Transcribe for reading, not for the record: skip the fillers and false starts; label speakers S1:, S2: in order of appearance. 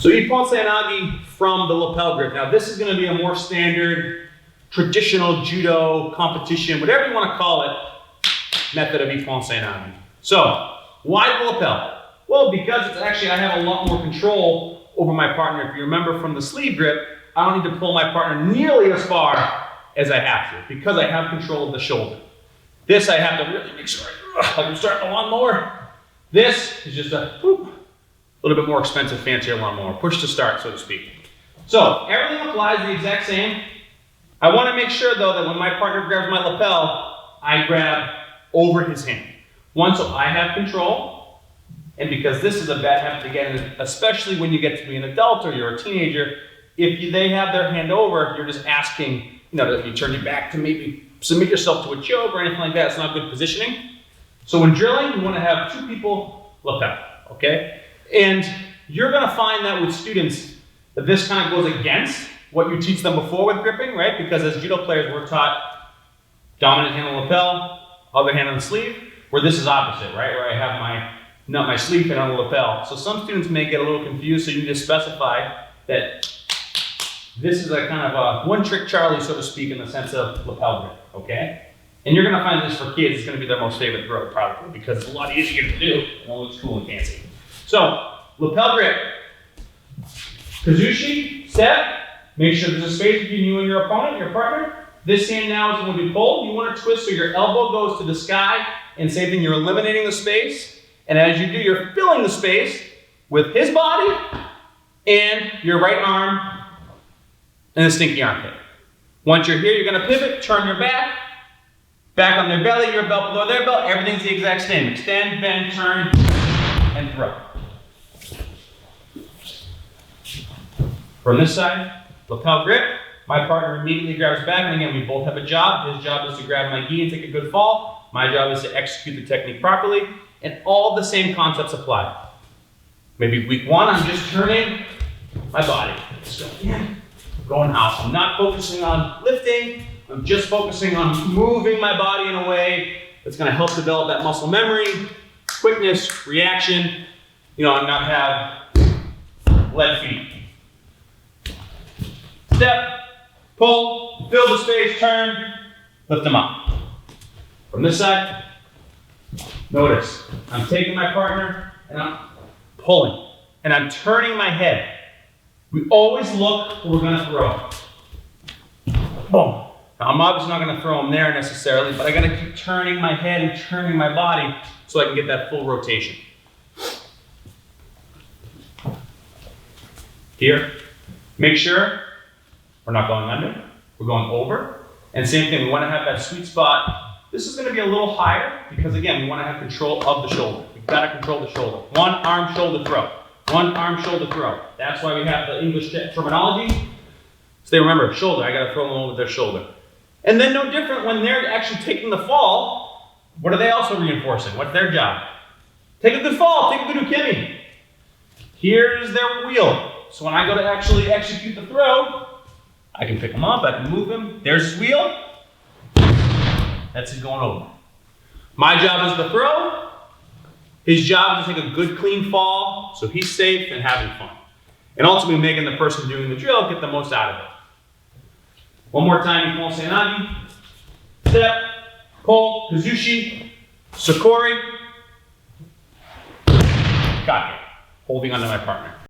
S1: So Ippon Seoinage from the lapel grip. Now this is going to be a more standard, traditional judo competition, whatever you want to call it, method of Ippon Seoinage. So why the lapel? Well, because it's actually, I have a lot more control over my partner. If you remember from the sleeve grip, I don't need to pull my partner nearly as far as I have to because I have control of the shoulder. This I have to really make sure, like I'm starting a lawnmower. This is just a little bit more expensive, fancier lawnmower. Push to start, so to speak. So everything applies the exact same. I want to make sure though that when my partner grabs my lapel, I grab over his hand. One, so I have control, and because this is a bad habit to get in, especially when you get to be an adult or you're a teenager, if they have their hand over, you're just asking, if you turn your back to maybe submit yourself to a choke or anything like that. It's not good positioning. So when drilling, you want to have two people lapel, okay? And you're going to find that with students that this kind of goes against what you teach them before with gripping, right? Because as judo players, we're taught dominant hand on lapel, other hand on the sleeve, where this is opposite, right? Where I have not my sleeve hand on the lapel. So some students may get a little confused, so you need to specify that this is a kind of a one-trick Charlie, so to speak, in the sense of lapel grip, okay? And you're gonna find this for kids, it's gonna be their most favorite throw, probably, because it's a lot easier to do, and it looks cool and fancy. So, lapel grip. Kazushi, step, make sure there's a space between you and your opponent, your partner. This hand now is going to be pulled. You want to twist so your elbow goes to the sky, and same thing, you're eliminating the space. And as you do, you're filling the space with his body and your right arm and the stinky armpit. Once you're here, you're going to pivot, turn your back on their belly, your belt below their belt. Everything's the exact same. Extend, bend, turn, and throw. From this side, lapel grip. My partner immediately grabs back, and again, we both have a job. His job is to grab my gi and take a good fall. My job is to execute the technique properly, and all the same concepts apply. Maybe week one, I'm just turning my body. Just going in, going out. I'm not focusing on lifting. I'm just focusing on moving my body in a way that's going to help develop that muscle memory, quickness, reaction, and not have lead feet. Step, pull, fill the space, turn, lift them up. From this side, notice, I'm taking my partner and I'm pulling, and I'm turning my head. We always look where we're gonna throw. Boom. Now, I'm obviously not gonna throw them there necessarily, but I gotta keep turning my head and turning my body so I can get that full rotation. Here, make sure we're not going under, we're going over. And same thing, we want to have that sweet spot. This is going to be a little higher because again, we want to have control of the shoulder. We've got to control the shoulder. One arm, shoulder, throw. One arm, shoulder, throw. That's why we have the English terminology. So they remember, shoulder, I got to throw them over their shoulder. And then no different when they're actually taking the fall, what are they also reinforcing? What's their job? Take a good fall, take a good ukemi. Here's their wheel. So when I go to actually execute the throw, I can pick him up, I can move him. There's his wheel. That's it going over. My job is the throw. His job is to take a good clean fall so he's safe and having fun. And ultimately making the person doing the drill get the most out of it. One more time, Ippon Seoinage. Step, pull, Kazushi, Sakori. Got it. Holding onto my partner.